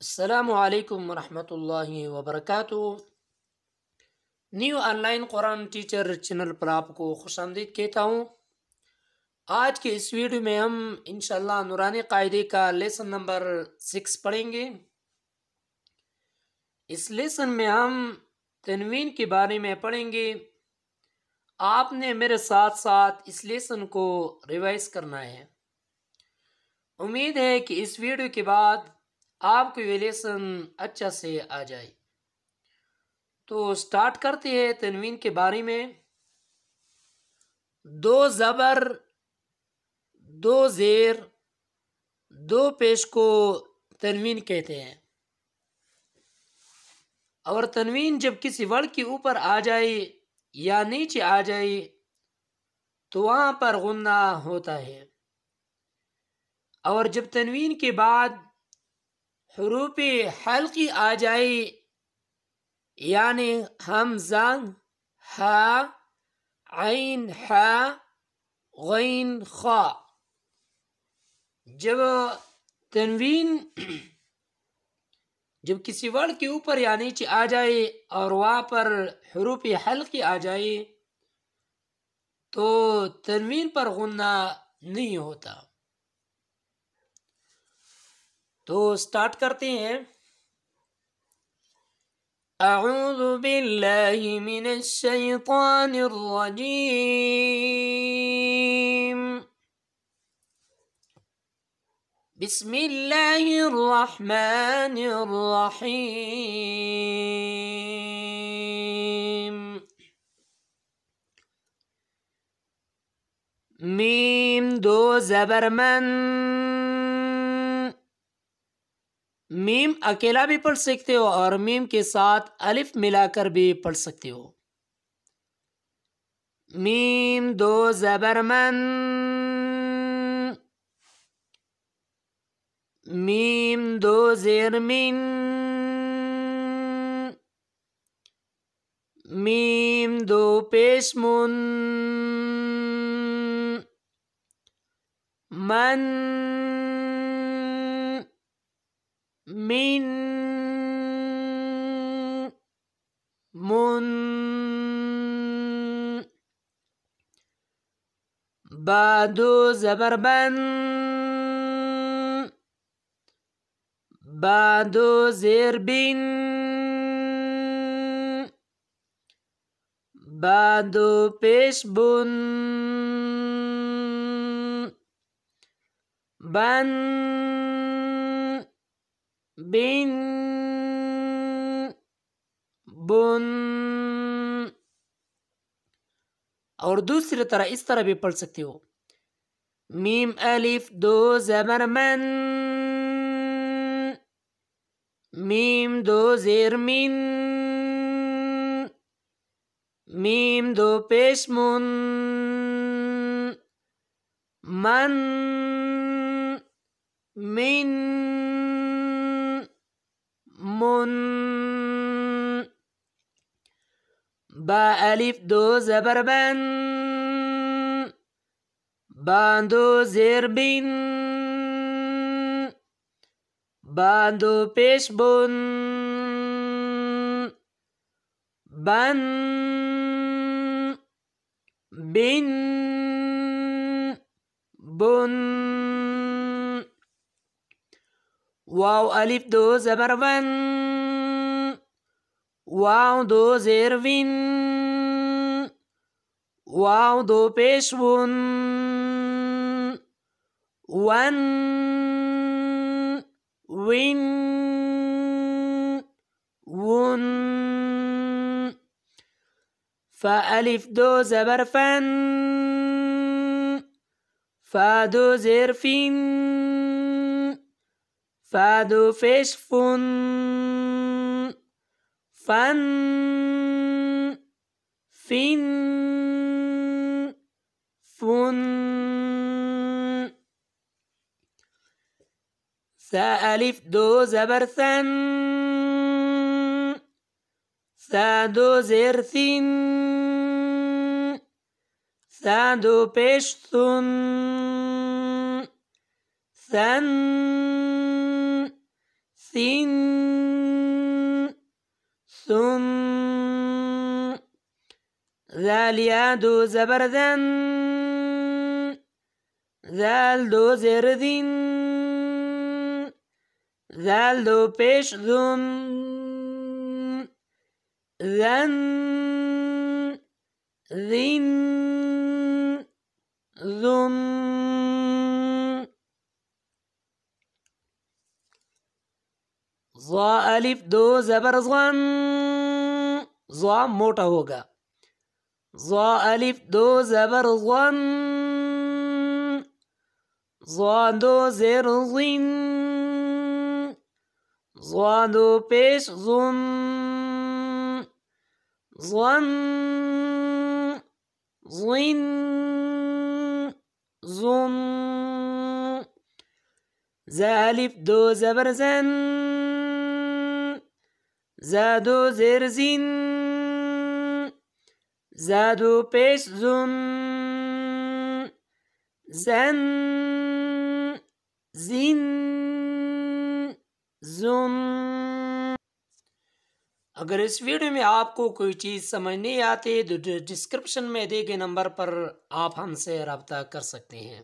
अस्सलामुअलैकुम वरहमतुल्लाहि वबरकातुहू। New online Quran teacher channel पर आपको खुशामदीद कहता हूँ। आज के इस वीडियो में हम इंशाअल्लाह नूरानी कायदे का लेसन नंबर 6 पढ़ेंगे। इस लेसन में हम तनवीन के बारे में पढ़ेंगे। आपने मेरे साथ साथ इस लेसन को रिवाइज करना है। उम्मीद है कि इस वीडियो के बाद आपको ये लेसन अच्छा से आ जाए। तो स्टार्ट करते हैं तनवीन के बारे में। दो ज़बर, दो ज़ेर, दो पेश को तनवीन कहते हैं। और तनवीन जब किसी वर्ड के ऊपर आ जाए या नीचे आ जाए तो वहाँ पर गुन्ना होता है। और जब तनवीन के बाद हुरूफ़े हल्की आ जाए यानी हमज़ा, हा, आइन, हा, गैन, खा, जब तनवीन जब किसी वर्ड के ऊपर या नीचे आ जाए और वहाँ पर हुरूफ़े हल्की आ जाए तो तनवीन पर गुन्ना नहीं होता। तो स्टार्ट करते हैं। अऊज़ु बिल्लाहि मिनश शैतानिर रजीम। बिस्मिल्लाहिर रहमानिर रहीम। मीम दो ज़बर मन। मीम अकेला भी पढ़ सकते हो और मीम के साथ अलिफ मिलाकर भी पढ़ सकते हो। मीम दो ज़बर मन। मीम दो ज़ेर मिन। मीम दो पेश मुन। मन, मिन, मुन। बा दो ज़बर बन। बा दो ज़ेर बिन। बा दो पेश बुन। बन, बिन, बुन। और दूसरी तरह इस तरह भी पढ़ सकते हो। मीम अलिफ दो ज़बर मन। मीम दो ज़ेर मिन। मीम दो पेश मुन। मन, मिन, मुन। बा अलिफ दो ज़बर बन। बा दो ज़ेर बिन। बा दो पेश बुन। बन, बिन, बुन। वाव अलिफ दो ज़बर वन। वाव दो ज़ेर विन। वाव दो पेश वुन। One, win, वुन। फा अलिफ दो ज़बर फन। फा दो ज़ेर फिन। फा दो पेश फुन। फन, फिन, फुन। सा अलिफ दो ज़बर सन। सा दो ज़ेर सिन। सा दो पेश सुन। सन, सिन, सुन, ذال या दो ज़बर ज़न, ذال दो ज़ेर ज़िन, ذال दो पेश ज़ुन, ज़न, ज़िन, ज़ुन। ज़ा अलिफ दो ज़बर ज़न, ज़ा मोटा होगा। ज़ा अलिफ दो ज़बर ज़न, ज़ा दो ज़ेर ज़िन, ज़ा दो पेश ज़ुन, ज़न, ज़िन, ज़ुन। ज़ा अलिफ दो ज़बर ज़न, ज़ा दो ज़ेर ज़िन, ज़ा दो पेश ज़ुन, ज़न, ज़िन, ज़ुन। अगर इस वीडियो में आपको कोई चीज़ समझ नहीं आती तो डिस्क्रिप्शन में दिए गए नंबर पर आप हमसे रब्ता कर सकते हैं।